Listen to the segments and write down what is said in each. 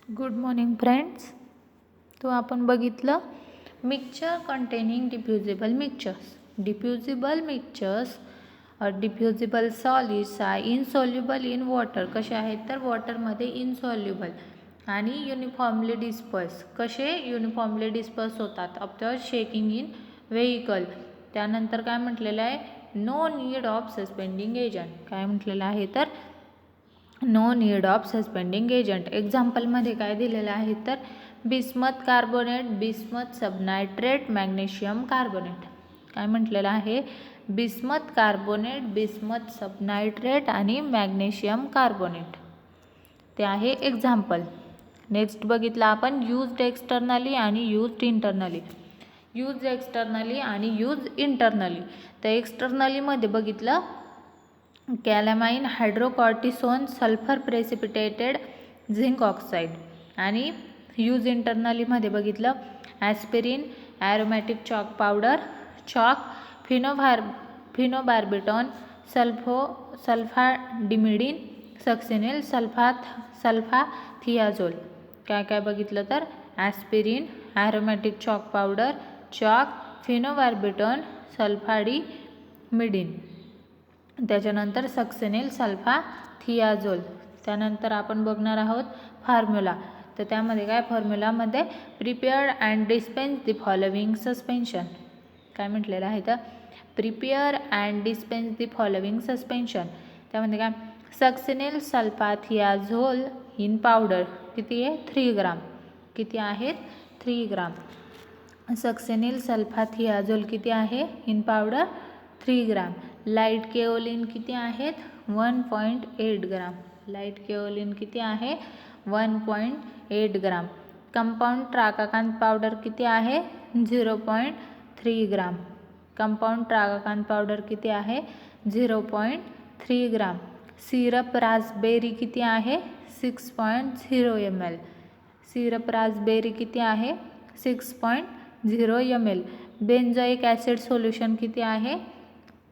Good morning friends. तो आपण बघितलं mixture containing diffusible mixtures. Diffusible mixtures diffusible solids are insoluble in water. कसे आहेत तर वॉटरमध्ये इनसॉल्युबल आणि युनिफॉर्मली डिस्पर्स. कसे युनिफॉर्मली डिस्पर्स होतात आफ्टर शेकिंग इन व्हेइकल. त्यानंतर काय म्हटलेलं आहे, no need of suspending agent. काय म्हटलेलं आहे तर no need of suspending agent. एक्झाम्पलमध्ये काय दिलेलं आहे तर bismuth carbonate, bismuth subnitrate, magnesium carbonate. काय म्हटलेलं आहे, बिस्मथ कार्बोनेट, बिस्मथ सबनायट्रेट आणि मॅग्नेशियम कार्बोनेट. ते आहे एक्झाम्पल. नेक्स्ट बघितलं आपण यूज्ड एक्सटर्नली आणि यूज्ड इंटरनली. यूज एक्सटर्नली आणि यूज इंटरनली. तर एक्सटर्नलीमध्ये बघितलं calamine, hydrocortisone, sulphur precipitated zinc oxide. आणि यूज इंटरनलीमध्ये बघितलं aspirin, aromatic chalk powder, chalk, phenobarbitone, sulphadimidine, succinyl, sulphathiazole. काय काय बघितलं तर aspirin, aromatic chalk powder, chalk, phenobarbitone, sulphadimidine. त्याच्यानंतर सक्सेनिल, सल्फाथियाझोल. त्यानंतर आपण बघणार आहोत फॉर्म्युला. तर त्यामध्ये काय फॉर्म्युलामध्ये prepared and dispense the following suspension. काय म्हटलेलं आहे तर prepare and dispense the following suspension. त्यामध्ये काय सक्सेनिल सल्फाथियाझोल इन पावडर किती आहे 3 ग्राम. किती आहेत 3 ग्राम. सक्सेनिल सल्फाथियाझोल किती आहे in powder 3 gram. Light kaolin किती आहेत 1.8 ग्राम. लाईट केओलिन किती आहे 1.8 ग्राम. कंपाऊंड ट्राकाकांत पावडर किती आहे 0.3 ग्राम. कंपाऊंड ट्राकाकांत पावडर किती आहे 0.3 ग्राम. सिरप रास्पबेरी किती आहे 6.0 ml. सिरप रास्पबेरी किती आहे 6.0 ml. बेन्झोइक ॲसिड सोल्युशन किती आहे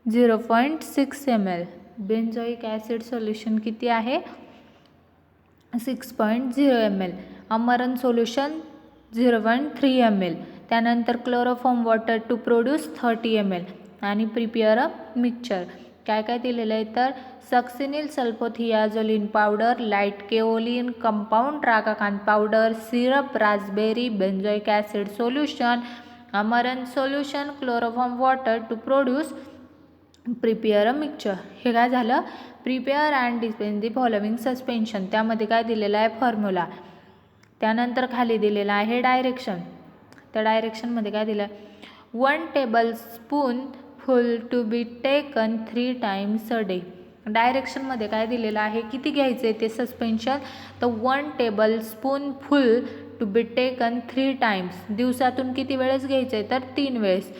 0.6 ml. बेन्झोइक ॲसिड सोल्युशन किती आहे 6.0 ml. Amaranth solution 0.3 ml. त्यानंतर chloroform water to produce 30 ml. आणि प्रिपेअर अ मिक्सचर. काय काय दिलेलं आहे तर succinyl sulphathiazole in powder, light kaolin, compound tragacanth powder, syrup raspberry, benzoic acid solution, amaranth solution, chloroform water to produce prepare a mixture. हे काय झालं prepare and dispense the following suspension. त्यामध्ये काय दिलेलं आहे फॉर्म्युला. त्यानंतर खाली दिलेला आहे डायरेक्शन. त्या डायरेक्शनमध्ये काय दिलं 1 tablespoon full to be taken 3 times a day. डायरेक्शनमध्ये काय दिलेलं आहे किती घ्यायचं आहे ते सस्पेन्शन. तर 1 tablespoon full to be taken 3 times. दिवसातून किती वेळेस घ्यायचं आहे तर 3 वेळेस.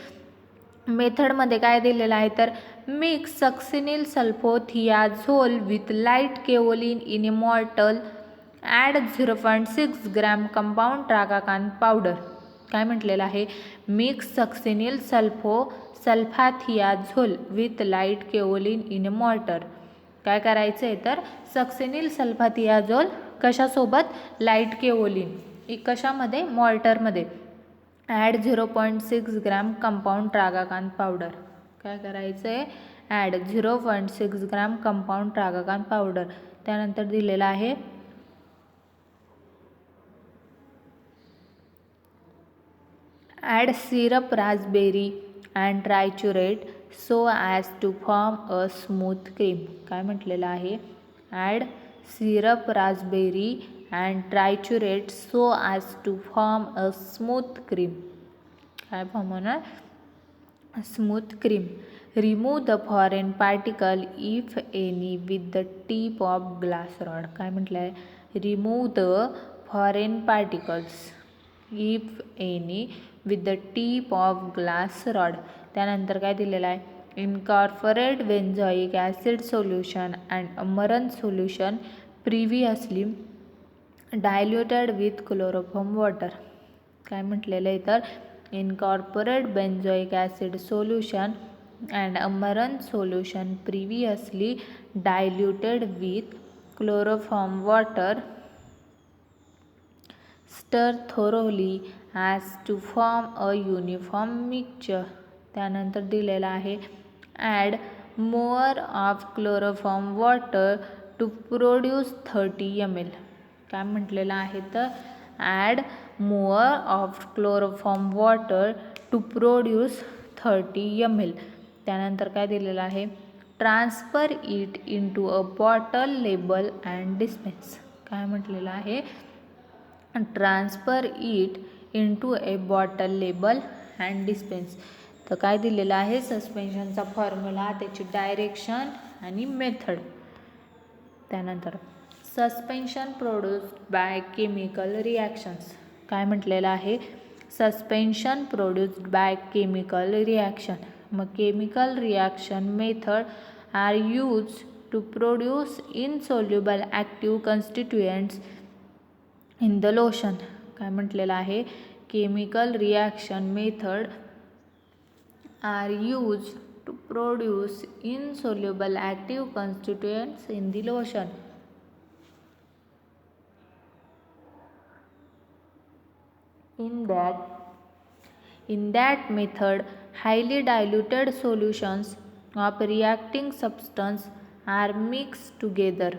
मेथडमध्ये काय दिलेलं आहे तर mix succinyl sulphathiazole with light kaolin in a mortar. Add 0.6 gram compound tragacanth powder. काय म्हटलेलं आहे mix succinyl sulphathiazole with light kaolin in a mortar. काय करायचं आहे तर सक्सिनिल सल्फाथियाझोल कशासोबत लाईट केओलिन कशामध्ये मॉर्टरमध्ये. Add 0.6 gram compound tragacanth powder. काय करायचं आहे add 0.6 gram compound tragacanth powder. त्यानंतर दिलेलं आहे add syrup raspberry and triturate so as to form a smooth cream. काय म्हटलेलं आहे add syrup raspberry and triturate so as to form a smooth cream. काय फॉर्म होणार smooth cream. Remove the foreign particle if any with the tip of glass rod. काय म्हटलं आहे remove the foreign particles if any with the tip of glass rod. त्यानंतर काय दिलेलं आहे incorporate benzoic acid solution and amaranth solution previously diluted with chloroform water. काय म्हटलेलं आहे तर incorporate benzoic acid solution and amaranth solution previously diluted with chloroform water stir thoroughly as to form a uniform mixture. त्यानंतर दिलेला आहे add more of chloroform water to produce 30 ml. काय म्हटलेलं आहे तर add more of chloroform water to produce 30 ml. त्यानंतर काय दिलेलं आहे transfer it into a bottle label and dispense. काय म्हटलेलं आहे transfer it into a bottle label and dispense. तर काय दिलेलं आहे सस्पेन्शनचा फॉर्म्युला, त्याची डायरेक्शन आणि मेथड. त्यानंतर suspension produced by chemical reactions. काय म्हटलेलं आहे suspension produced by chemical reaction. मग chemical reaction method are use to produce insoluble active constituents in the lotion. काय म्हटलेलं आहे chemical reaction method are use to produce insoluble active constituents in the lotion. In that method, highly diluted solutions of reacting substance are mixed together.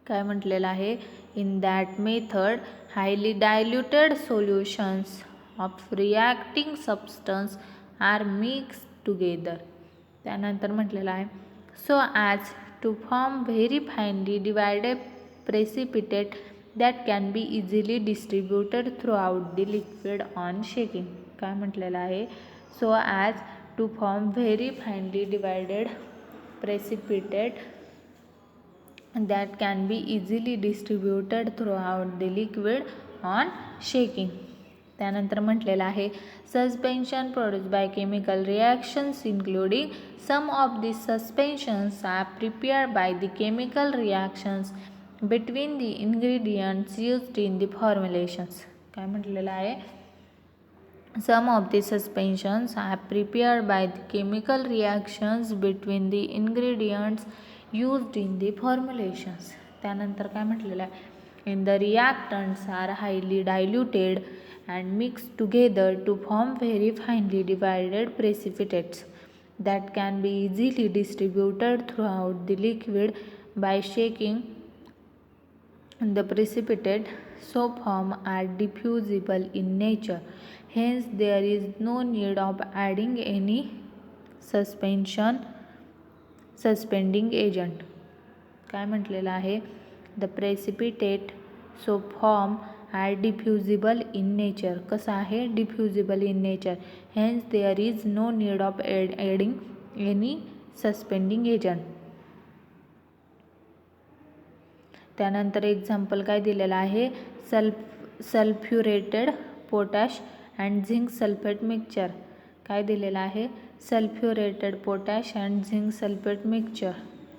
काय म्हटलेलं आहे in that method, highly diluted solutions of reacting substance are mixed together. त्यानंतर म्हटलेलं आहे so as to form very finely divided precipitate that can be easily distributed throughout the liquid on shaking. काय म्हटलेलं आहे so as to form very finely divided precipitate that can be easily distributed throughout the liquid on shaking. त्यानंतर म्हटलेलं आहे suspension produced by chemical reactions including some of the suspensions are prepared by the chemical reactions between the ingredients used in the formulations. काय म्हटलेलं आहे some of the suspensions are prepared by the chemical reactions between the ingredients used in the formulations. त्यानंतर काय म्हटलेलं आहे in the reactants are highly diluted and mix together to form very finely divided precipitates that can be easily distributed through out the liquid bye shaking. The precipitate so formed are diffusible in nature, hence there is no need of adding any suspending agent. काय म्हटलेलं आहे the precipitate so formed are diffusible in nature. कसं आहे diffusible in nature, hence there is no need of adding any suspending agent. त्यानंतर example काय दिलेलं आहे sulphurated potash and zinc sulphate mixture. काय दिलेलं आहे sulphurated potash and zinc sulphate mixture.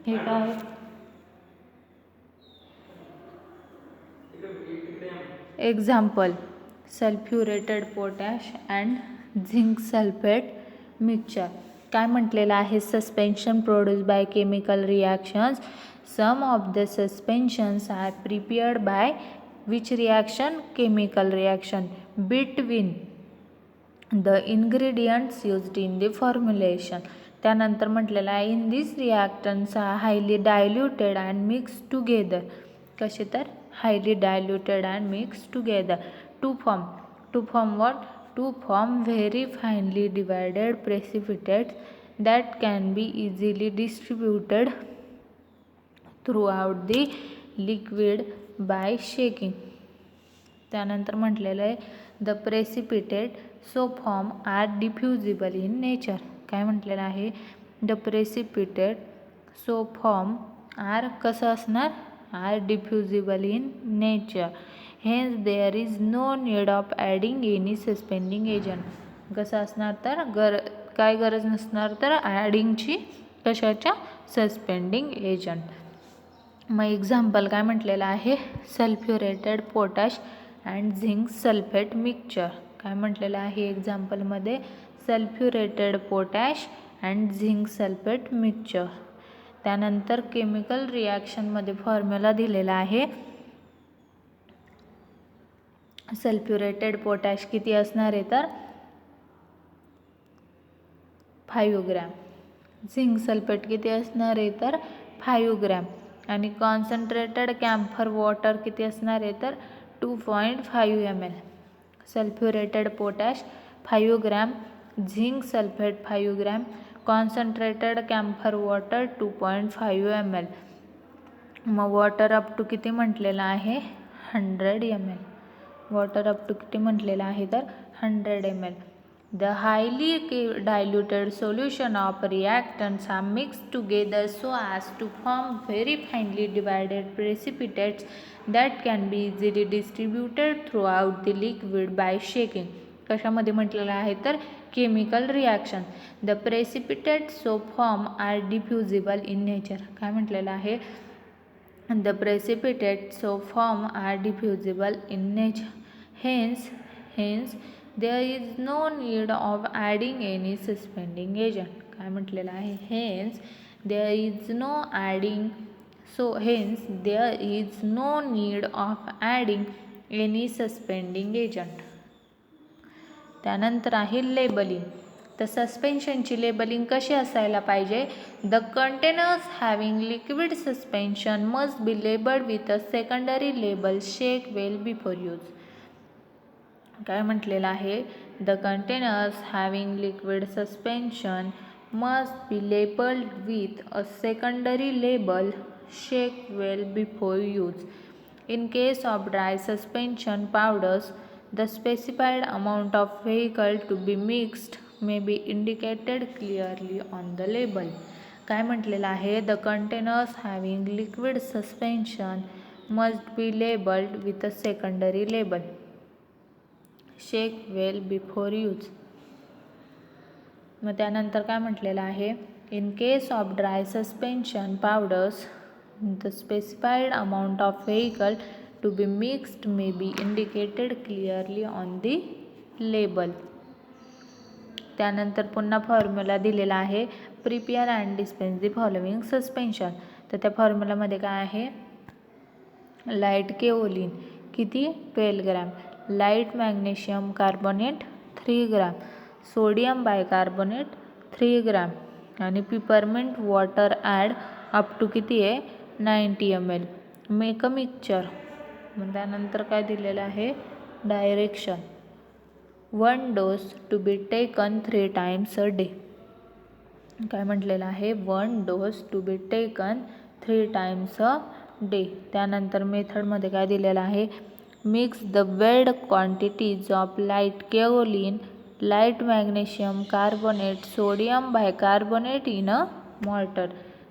हे काय example sulphurated potash and zinc sulphate mixture. काय म्हटलेलं आहे suspension produced by chemical reactions. Some of the suspensions are prepared by which reaction? Chemical reaction between the ingredients used in the formulation. त्यानंतर म्हटलेलं आहे in these reactants are highly diluted and mixed together. कसे तर highly diluted and mixed together to form what? To form very finely divided precipitates that can be easily distributed throughout the liquid by shaking. त्यानंतर म्हटलेलं आहे the precipitate so formed are diffusible in nature. काय म्हटलेलं आहे the precipitate so formed are कसं असणार are diffusible in nature, hence there is no need of adding any suspending agent. कसं असणार तर काय गरज नसणार तर ॲडिंगची कशाच्या सस्पेंडिंग एजंट. मग एक्झाम्पल काय म्हटलेलं आहे sulphurated potash and zinc sulphate mixture. काय म्हटलेलं आहे एक्झाम्पलमध्ये sulphurated potash and zinc sulphate mixture. त्यानंतर केमिकल रिॲक्शनमध्ये फॉर्म्युला दिलेला आहे सल्फ्युरेटेड पोटॅश किती असणार आहे तर 5 ग्रॅम. झिंक सल्फेट किती असणार आहे तर 5 ग्रॅम. आणि कॉन्सन्ट्रेटेड कॅम्फर वॉटर किती असणार आहे तर 2.5 ml. Sulphurated potash 5 gram, zinc sulphate 5 gram, concentrated camphor water 2.5 ml. मग वॉटर अप टू किती म्हटलेलं आहे 100 ml. वॉटर अप टू किती म्हटलेलं आहे तर 100 ml. The highly diluted solution of reactants are mixed together so as to form very finely divided precipitates that can be easily distributed throughout the liquid by shaking. कशामध्ये म्हटलेलं आहे तर chemical reaction. The precipitate so form are diffusible in nature. काय म्हटलेलं आहे The precipitate so form are diffusible in nature. Hence there is no need of adding any suspending agent. काय म्हटलेलं आहे hence there is no need of adding any suspending agent. त्यानंतर आहे labelling. तर सस्पेन्शनची labelling कशी असायला पाहिजे. The containers having liquid suspension must be labelled with a secondary label shake well before use. काय म्हटलेलं आहे the containers having liquid suspension must be labelled with a secondary label shake well before use. In case of dry suspension powders, the specified amount of vehicle to be mixed may be indicated clearly on the label. काय म्हटलेलं आहे the containers having liquid suspension must be labelled with a secondary label shake well before use. मग त्यानंतर काय म्हटलेलं आहे in case of dry suspension powders the specified amount of vehicle to be mixed may be indicated clearly on the label. त्यानंतर पुन्हा formula दिलेला आहे prepare and dispense the following suspension. तर त्या फॉर्म्युलामध्ये काय आहे लाईट केओलिन किती 12 gram, light magnesium carbonate 3 gram, sodium bicarbonate 3 gram आणि peppermint water add up to किती आहे 90 ml. Make a mixture. मग त्यानंतर काय दिलेलं आहे direction 1 dose to be taken 3 times a day. काय म्हटलेलं आहे 1 dose to be taken 3 times a day. त्यानंतर मेथडमध्ये काय दिलेलं आहे mix the weighed quantities of light kaolin, light magnesium carbonate, sodium bicarbonate in a mortar.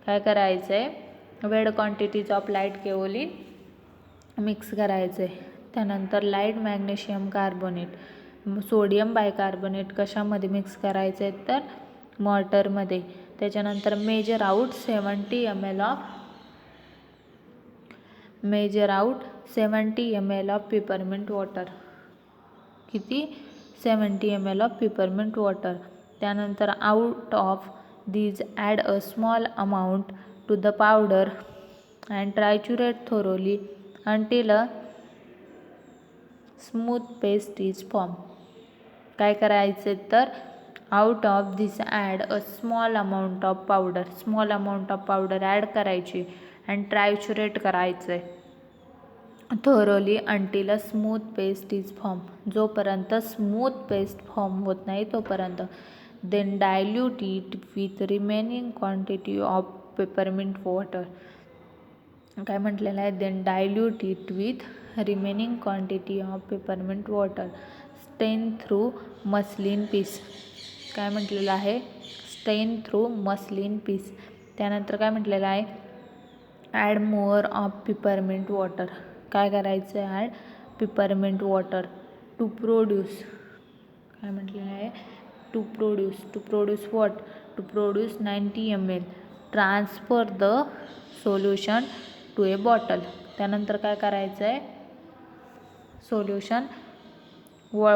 काय करायचं आहे weighed quantities of light kaolin mix करायचे. त्यानंतर light magnesium carbonate, sodium bicarbonate कशामध्ये मिक्स करायचे तर मॉर्टरमध्ये. त्याच्यानंतर measure out 70 ml of peppermint water. किती 70 ml ऑफ पिपरमिंट वॉटर. त्यानंतर out of these add a small amount to the powder and triturate thoroughly until a smooth paste is formed. काय करायचे तर out of this add a small amount of powder add करायची and triturate करायचे thoroughly until a smooth paste is formed. जोपर्यंत smooth paste form होत नाही तोपर्यंत. then dilute it with remaining quantity of peppermint water. काय म्हटलेलं आहे then dilute it with remaining quantity of peppermint water. stain through muslin piece. काय म्हटलेलं आहे stain through muslin piece. त्यानंतर काय म्हटलेलं आहे add more of peppermint water. काय करायचं आहे add peppermint water to produce. काय म्हटलेलं आहे to produce what to produce 90 ml. Transfer the solution to a bottle. त्यानंतर काय करायचं आहे सोल्युशन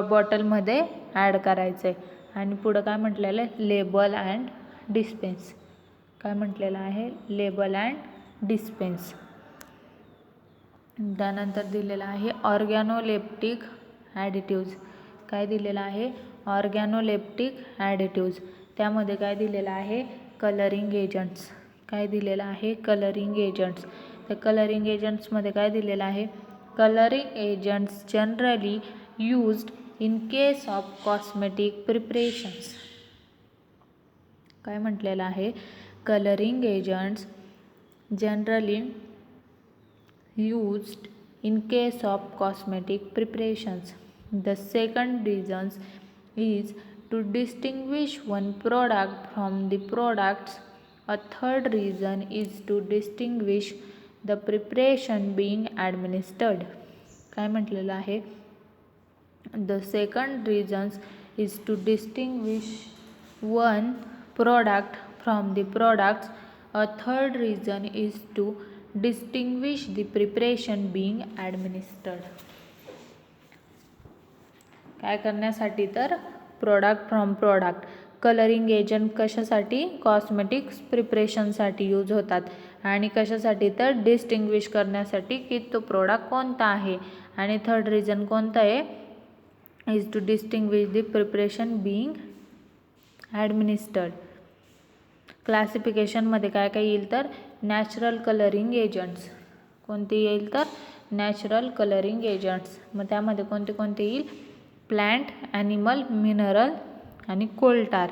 बॉटलमध्ये ॲड करायचं आहे. आणि पुढं काय म्हटलेलं आहे लेबल अँड डिस्पेन्स. काय म्हटलेलं आहे लेबल अँड डिस्पेन्स. त्यानंतर दिलेलं आहे ऑर्गॅनोलेप्टिक ॲडिटिव्ज. काय दिलेलं आहे? ऑर्गॅनोलेप्टिक ॲडिटिव्ज. त्यामध्ये काय दिलेलं आहे? Colouring agents. काय दिलेलं आहे? Colouring agents. तर कलरिंग एजंट्समध्ये काय दिलेलं आहे? Colouring agents generally used in case of cosmetic preparations. काय म्हटलेलं आहे? Colouring agents generally used in case of cosmetic preparations. The second reason is to distinguish one product from the products. A third reason is to distinguish the preparation being administered. काय म्हटलेलं आहे? The second reason is to distinguish one product from the products. A third reason is to distinguish the preparation being administered. काय करण्यासाठी? तर product from product. Colouring agent कशासाठी? Cosmetics प्रिपरेशनसाठी use होतात. आणि कशासाठी? तर डिस्टिंग्विश करण्यासाठी की तो प्रोडक्ट कोणता आहे. आणि थर्ड रिझन कोणतं आहे? Is to distinguish the preparation being administered. क्लासिफिकेशनमध्ये काय काय येईल? तर नॅचरल कलरिंग एजंट्स. कोणते येईल? तर नॅचरल कलरिंग एजंट्स. मग त्यामध्ये कोणते कोणते येईल? प्लॅन्ट, ॲनिमल, मिनरल आणि कोल्टार.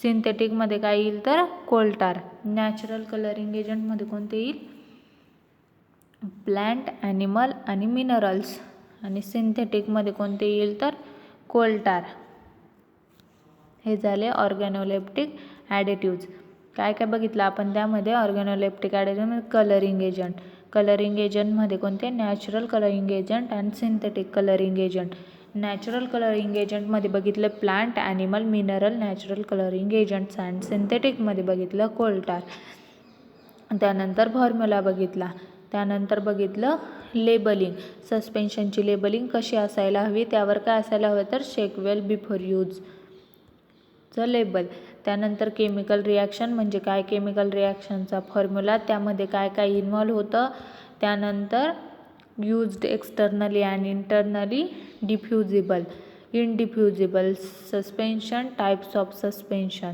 सिंथेटिकमध्ये काय येईल? तर कोल्टार. नॅचरल कलरिंग एजंटमध्ये कोणते येईल? प्लॅन्ट, ॲनिमल आणि मिनरल्स. आणि सिंथेटिकमध्ये कोणते येईल? तर कोल्टार. हे झाले ऑर्गॅनोलेप्टिक ॲडिटिव्ज. काय काय बघितलं आपण त्यामध्ये? Organoleptic additive colouring agent. Colouring एजंटमध्ये कोणते? नॅचरल कलरिंग एजंट आणि synthetic colouring agent. Natural colouring एजंटमध्ये बघितलं plant, animal, mineral, natural colouring agents. And सिंथेटिकमध्ये बघितलं कोल्टार. त्यानंतर फॉर्म्युला बघितला. त्यानंतर बघितलं लेबलिंग. सस्पेन्शनची लेबलिंग कशी असायला हवी? त्यावर काय असायला हवं? तर चेक वेल बिफोर यूज चं लेबल. त्यानंतर केमिकल रिॲक्शन म्हणजे काय? केमिकल रिॲक्शनचा फॉर्म्युला, त्यामध्ये काय काय इन्व्हॉल्व होतं. त्यानंतर used externally and internally diffusible, indiffusible suspension, types of suspension,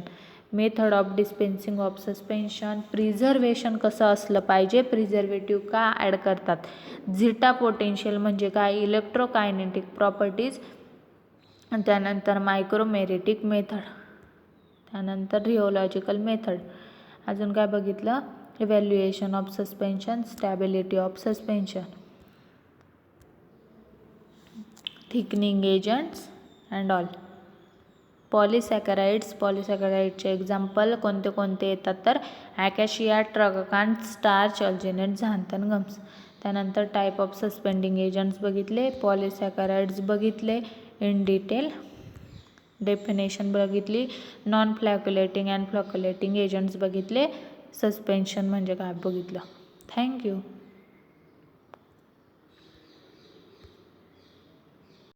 method of dispensing of suspension, preservation कसं असलं पाहिजे, प्रिझर्वेटिव्ह का ॲड करतात, झिटा पोटेन्शियल म्हणजे काय, इलेक्ट्रोकायनेटिक प्रॉपर्टीज, त्यानंतर मायक्रोमेरिटिक मेथड, त्यानंतर रिओलॉजिकल मेथड. अजून काय बघितलं? Evaluation of suspension, stability of suspension, thickening agents and all. Polysaccharides. पॉलिसॅकराइडचे एक्झाम्पल कोणते कोणते येतात? तर acacia, tragacanth, starch, alginate, xanthan gums. त्यानंतर टाईप ऑफ सस्पेंडिंग एजंट्स बघितले, पॉलिसॅकराइड्स बघितले इन डिटेल, डेफिनेशन बघितली, non flocculating and flocculating agents बघितले, सस्पेन्शन म्हणजे काय बघितलं. थँक्यू.